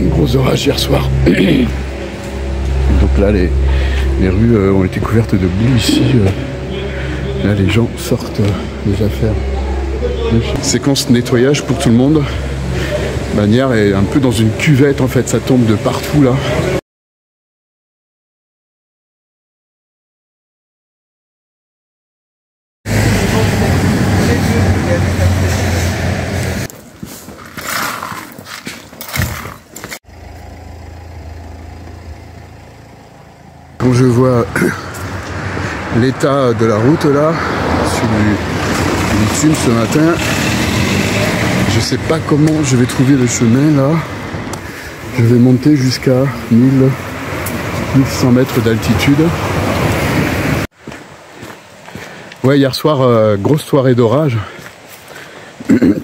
Gros orage hier soir. Donc là, les rues ont été couvertes de boue ici. Là, les gens sortent déjà faire. Séquence nettoyage pour tout le monde. Bagnères est un peu dans une cuvette en fait, ça tombe de partout là. Quand je vois l'état de la route là, sur du bitume ce matin, je sais pas comment je vais trouver le chemin là. Je vais monter jusqu'à 1100 mètres d'altitude. Ouais, hier soir, grosse soirée d'orage.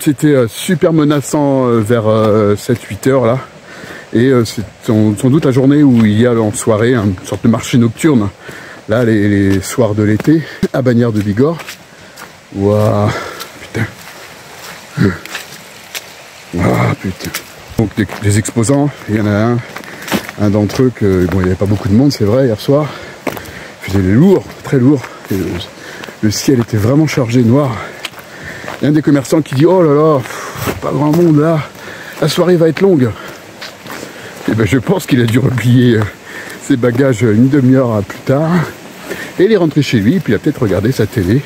C'était super menaçant vers 7-8 heures là. Et c'est sans doute la journée où il y a en soirée une sorte de marché nocturne. Là, les soirs de l'été, à Bagnères de Bigorre. Waouh, putain. Ah putain. Donc des exposants, il y en a un d'entre eux que bon, il n'y avait pas beaucoup de monde, c'est vrai, hier soir. Il faisait lourd, très lourd. Et le ciel était vraiment chargé, noir. Il y a un des commerçants qui dit oh là là, pas grand monde là, la soirée va être longue. Et ben je pense qu'il a dû replier ses bagages une demi-heure plus tard. Et il est rentré chez lui, puis il a peut-être regardé sa télé.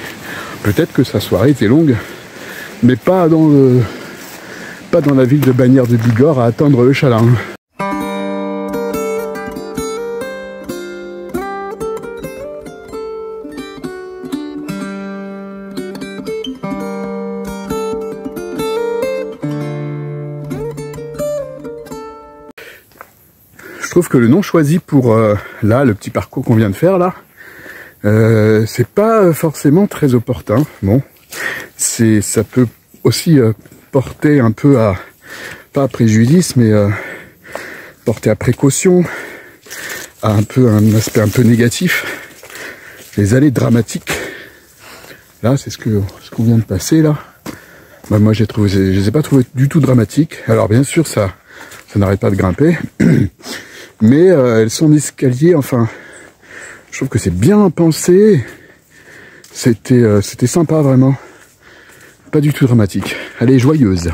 Peut-être que sa soirée était longue, mais pas dans la ville de Bagnères de Bigorre à attendre le chaland. Je trouve que le nom choisi pour là, le petit parcours qu'on vient de faire là, c'est pas forcément très opportun. Bon, ça peut aussi porter un peu à, pas à préjudice, mais porter à précaution, à un aspect un peu négatif. Les allées dramatiques. Là, c'est ce qu'on vient de passer là. Bah, moi, je les ai pas trouvées du tout dramatiques. Alors bien sûr, ça n'arrête pas de grimper. Mais elles sont d'escalier, enfin, je trouve que c'est bien pensé. C'était sympa, vraiment. Pas du tout dramatique. Elle est joyeuse.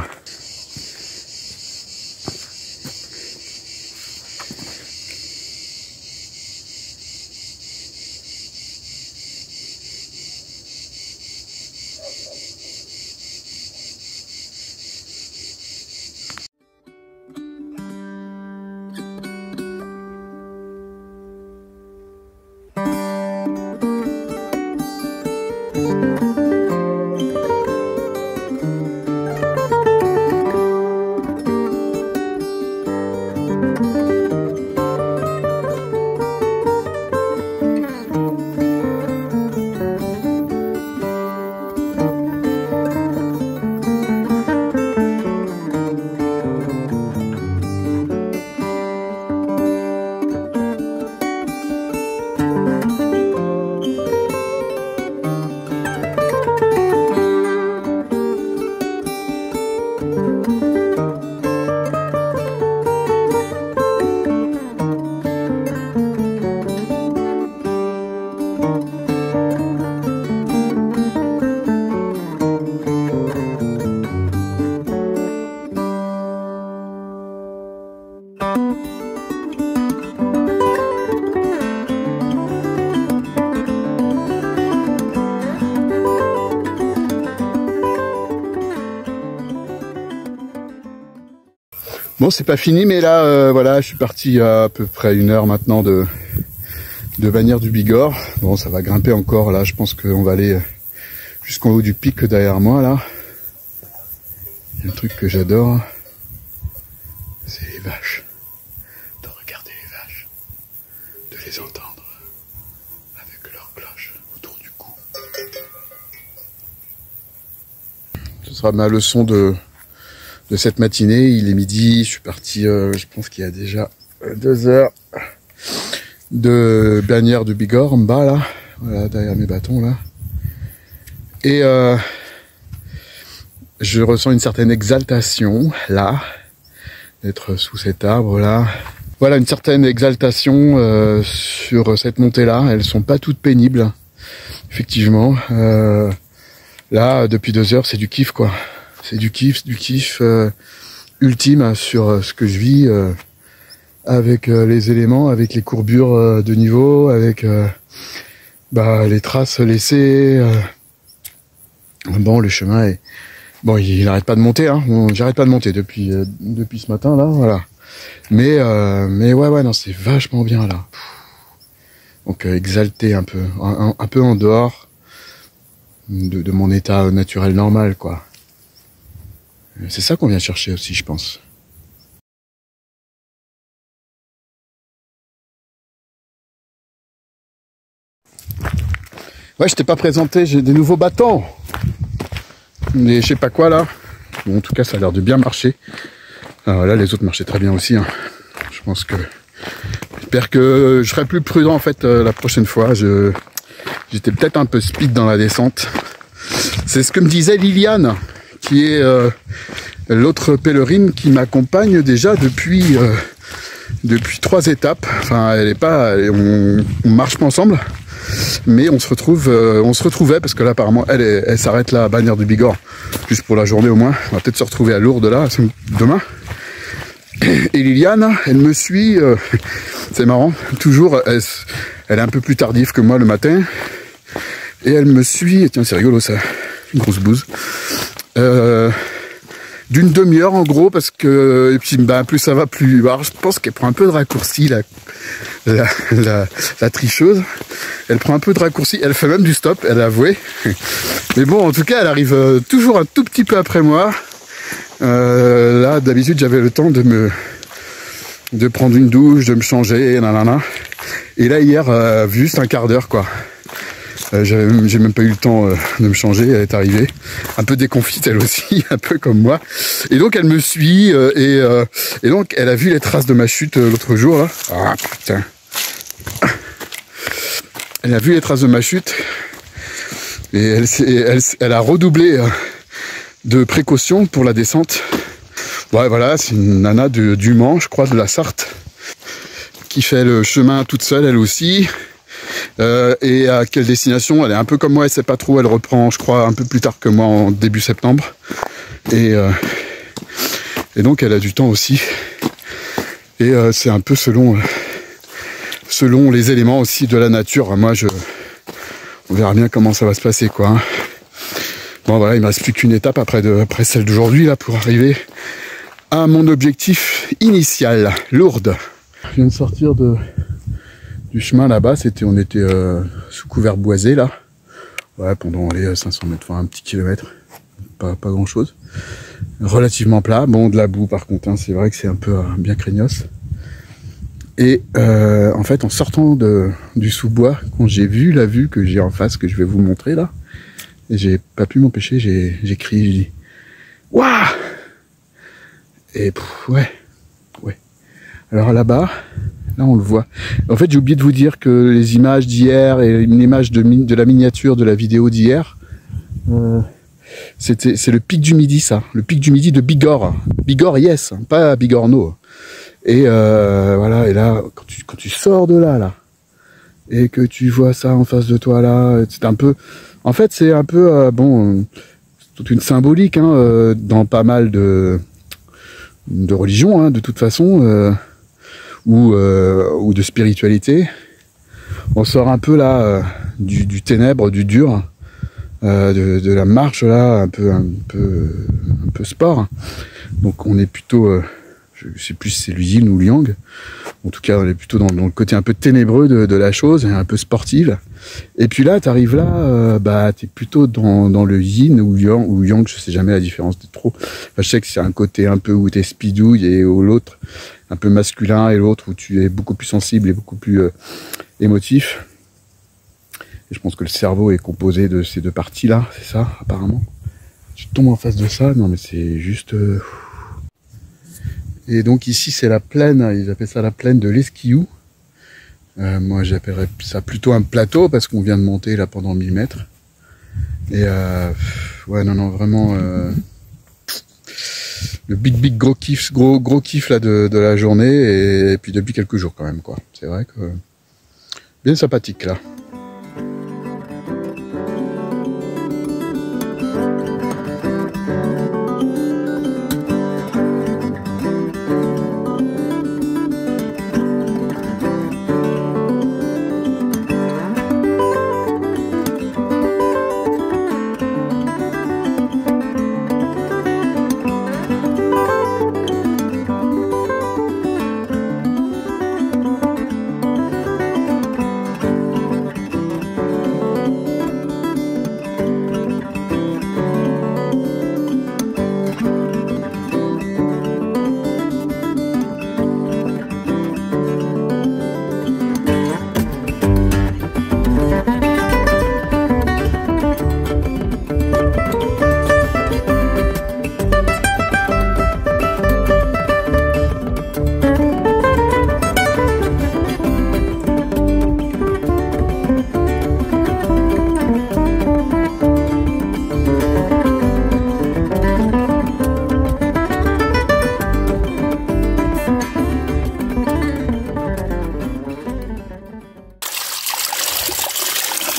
Bon, c'est pas fini, mais là, voilà, je suis parti à peu près 1 heure maintenant de Bagnères du Bigorre. Bon, ça va grimper encore, là, je pense qu'on va aller jusqu'en haut du pic derrière moi, là. Il y a un truc que j'adore, c'est les vaches. De regarder les vaches, de les entendre avec leurs cloches autour du cou. Ce sera ma leçon de cette matinée. Il est midi, je suis parti, je pense qu'il y a déjà 2 heures de Bagnères du Bigorre en bas là, voilà, derrière mes bâtons là. Et je ressens une certaine exaltation là, d'être sous cet arbre là. Voilà une certaine exaltation sur cette montée là. Elles sont pas toutes pénibles, effectivement. Là depuis 2 heures c'est du kiff quoi. C'est du kiff ultime sur ce que je vis avec les éléments, avec les courbures de niveau, avec les traces laissées. Bon, le chemin est... Bon, il n'arrête pas de monter, hein. J'arrête pas de monter depuis ce matin, là, voilà. Mais ouais, non, c'est vachement bien, là. Donc, exalté un peu en dehors de mon état naturel normal, quoi. C'est ça qu'on vient chercher aussi, je pense. Ouais, je t'ai pas présenté, j'ai des nouveaux bâtons. Mais je sais pas quoi là. Bon, en tout cas, ça a l'air de bien marcher. Alors là, les autres marchaient très bien aussi. Hein. Je pense que... J'espère que je serai plus prudent en fait la prochaine fois. J'étais peut-être un peu speed dans la descente. C'est ce que me disait Liliane, qui est l'autre pèlerine qui m'accompagne déjà depuis 3 étapes. Enfin, elle est pas... on marche pas ensemble. Mais on se retrouvait parce que là apparemment elle s'arrête là à Bagnères du Bigorre juste pour la journée au moins. On va peut-être se retrouver à Lourdes là demain. Et Liliane, elle me suit, c'est marrant, toujours, elle est un peu plus tardive que moi le matin. Et elle me suit, et tiens c'est rigolo ça, une grosse bouse. D'une demi-heure en gros parce que et puis plus ça va plus. Alors je pense qu'elle prend un peu de raccourci la tricheuse. Elle prend un peu de raccourci, elle fait même du stop, elle a avoué. Mais bon en tout cas elle arrive toujours un tout petit peu après moi. Là d'habitude j'avais le temps de prendre une douche, de me changer, nanana. Et là hier juste un quart d'heure quoi. J'ai même pas eu le temps de me changer, elle est arrivée, un peu déconfite elle aussi, un peu comme moi. Et donc elle me suit et donc elle a vu les traces de ma chute l'autre jour là. Ah putain. Elle a vu les traces de ma chute et elle a redoublé de précaution pour la descente. Ouais voilà, c'est une nana du Mans, je crois, de la Sarthe, qui fait le chemin toute seule elle aussi. Et à quelle destination? Elle est un peu comme moi, elle sait pas trop, elle reprend je crois un peu plus tard que moi en début septembre. Et donc elle a du temps aussi. Et c'est un peu selon les éléments aussi de la nature. Moi on verra bien comment ça va se passer quoi. Bon voilà, il me reste plus qu'une étape après celle d'aujourd'hui là pour arriver à mon objectif initial, Lourdes. Je viens de sortir du chemin là-bas, on était sous couvert boisé là, ouais, pendant les 500 mètres, enfin un petit kilomètre, pas grand chose, relativement plat, bon de la boue par contre, hein, c'est vrai que c'est un peu bien craignos. Et en fait en sortant du sous-bois, quand j'ai vu la vue que j'ai en face, que je vais vous montrer là, j'ai pas pu m'empêcher, j'ai crié, j'ai dit waouh. Et ouais. Alors là-bas, là on le voit. En fait j'ai oublié de vous dire que les images d'hier et une image de la miniature de la vidéo d'hier, c'est le pic du Midi ça, le pic du Midi de Bigorre. Bigorre yes, pas Bigorno. Et voilà, et là quand tu sors de là et que tu vois ça en face de toi là, c'est un peu, en fait c'est un peu toute une symbolique hein, dans pas mal de religions hein, de toute façon. Ou de spiritualité. On sort un peu là du ténèbre, du dur, de la marche là, un peu sport. Donc on est plutôt, je sais plus si c'est l'usine ou Liang. En tout cas, on est plutôt dans le côté un peu ténébreux de la chose, un peu sportive. Et puis là, tu arrives là, tu es plutôt dans le yin ou yang, je sais jamais la différence de trop. Enfin, je sais que c'est un côté un peu où tu es speedouille et où l'autre un peu masculin et l'autre où tu es beaucoup plus sensible et beaucoup plus émotif. Et je pense que le cerveau est composé de ces deux parties-là, c'est ça, apparemment. Tu tombes en face de ça, non mais c'est juste... Et donc ici c'est la plaine, ils appellent ça la plaine de l'Esquillou. Moi j'appellerais ça plutôt un plateau parce qu'on vient de monter là pendant 1000 mètres. Et ouais non vraiment le big gros kiff là de la journée, et puis depuis quelques jours quand même, quoi. C'est vrai que bien sympathique là.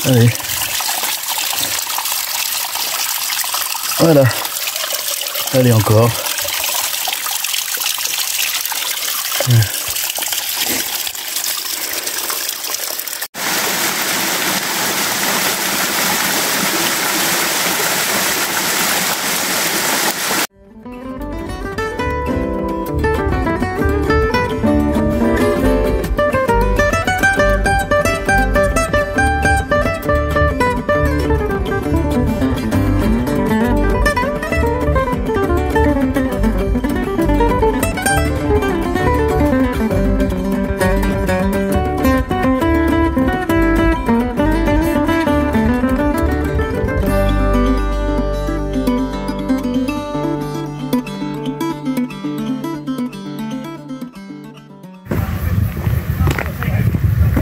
Allez. Voilà. Allez encore.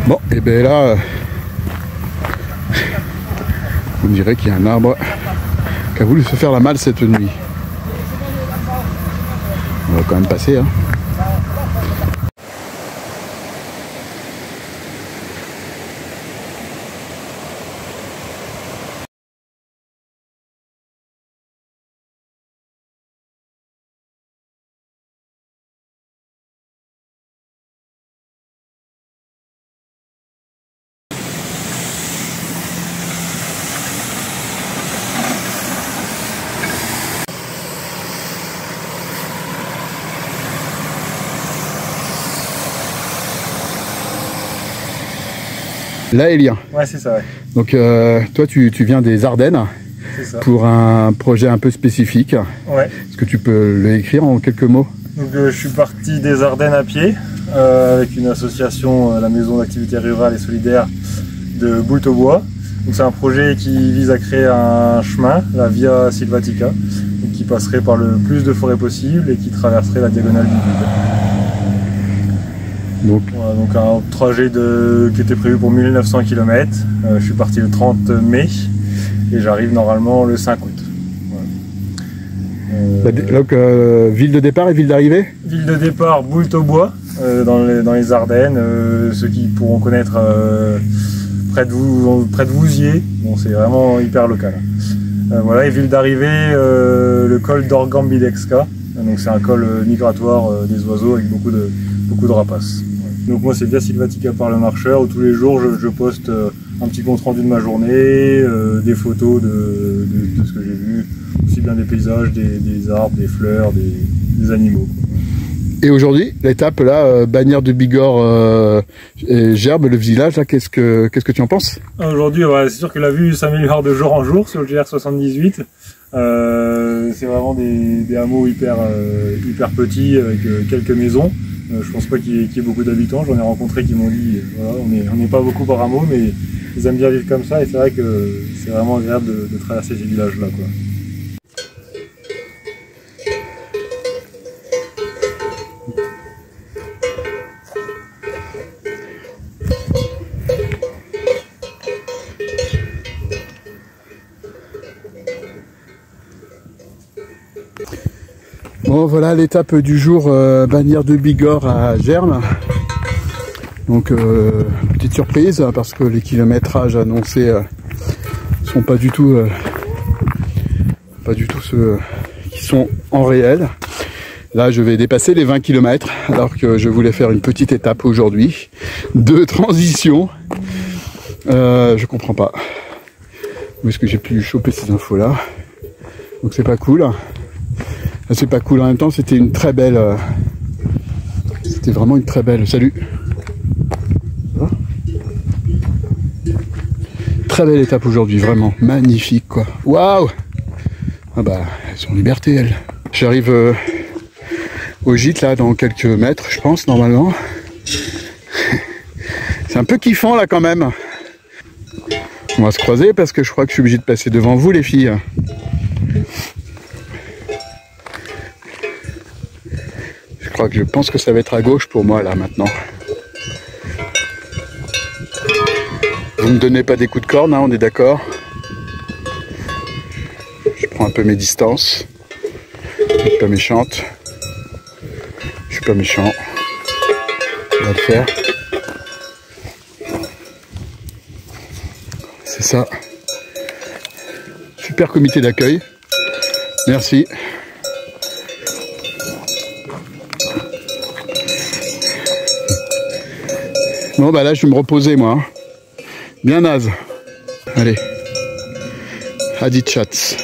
Bon, et bien là, on dirait qu'il y a un arbre qui a voulu se faire la malle cette nuit. On va quand même passer, hein. L'aélien. Ouais, c'est ça, ouais. Donc toi tu viens des Ardennes pour un projet un peu spécifique. Ouais. Est-ce que tu peux l'écrire en quelques mots? Donc je suis parti des Ardennes à pied avec une association, la Maison d'activité rurale et solidaire de Boult-au-Bois. Donc c'est un projet qui vise à créer un chemin, la Via Silvatica, qui passerait par le plus de forêts possible et qui traverserait la diagonale du Vide. Donc, voilà, donc un trajet qui était prévu pour 1900 km. Je suis parti le 30 mai et j'arrive normalement le 5 août. Voilà. Donc ville de départ et ville d'arrivée? Ville de départ, Boult-au-Bois, dans les Ardennes. Ceux qui pourront connaître près de Vouziers, bon, c'est vraiment hyper local. Voilà, et ville d'arrivée, le col d'Orgambidexka. Donc c'est un col migratoire des oiseaux avec beaucoup de rapaces. Donc moi c'est Via Silvatica par le marcheur où tous les jours je poste un petit compte rendu de ma journée, des photos de ce que j'ai vu, aussi bien des paysages, des arbres, des fleurs, des animaux. Et aujourd'hui, l'étape là, Bagnères de Bigorre, Gerbes, le village, là, qu'est-ce que tu en penses? Aujourd'hui, ouais, c'est sûr que la vue s'améliore de jour en jour sur le GR78. C'est vraiment des hameaux hyper petits avec quelques maisons. Je pense pas qu'il y ait beaucoup d'habitants. J'en ai rencontré qui m'ont dit voilà, on n'est pas beaucoup par hameau, mais ils aiment bien vivre comme ça et c'est vrai que c'est vraiment agréable de traverser ces villages-là, quoi. Bon voilà l'étape du jour, Bagnères de Bigorre à Germes. Donc petite surprise parce que les kilométrages annoncés sont pas du tout ceux qui sont en réel. Là je vais dépasser les 20 km alors que je voulais faire une petite étape aujourd'hui de transition. Je comprends pas où est-ce que j'ai pu choper ces infos là. Donc c'est pas cool. C'est pas cool en même temps, c'était une très belle. C'était vraiment une très belle. Salut. Très belle étape aujourd'hui, vraiment magnifique quoi. Waouh. Ah bah elles sont en liberté elles. J'arrive au gîte là dans quelques mètres je pense normalement. C'est un peu kiffant là quand même. On va se croiser parce que je crois que je suis obligé de passer devant vous les filles. Je pense que ça va être à gauche pour moi là maintenant. Vous me donnez pas des coups de corne, hein, on est d'accord. Je prends un peu mes distances. Je suis pas méchante. Je suis pas méchant. On va le faire. C'est ça. Super comité d'accueil. Merci. Bon bah là je vais me reposer moi. Bien naze. Allez. Adi chats.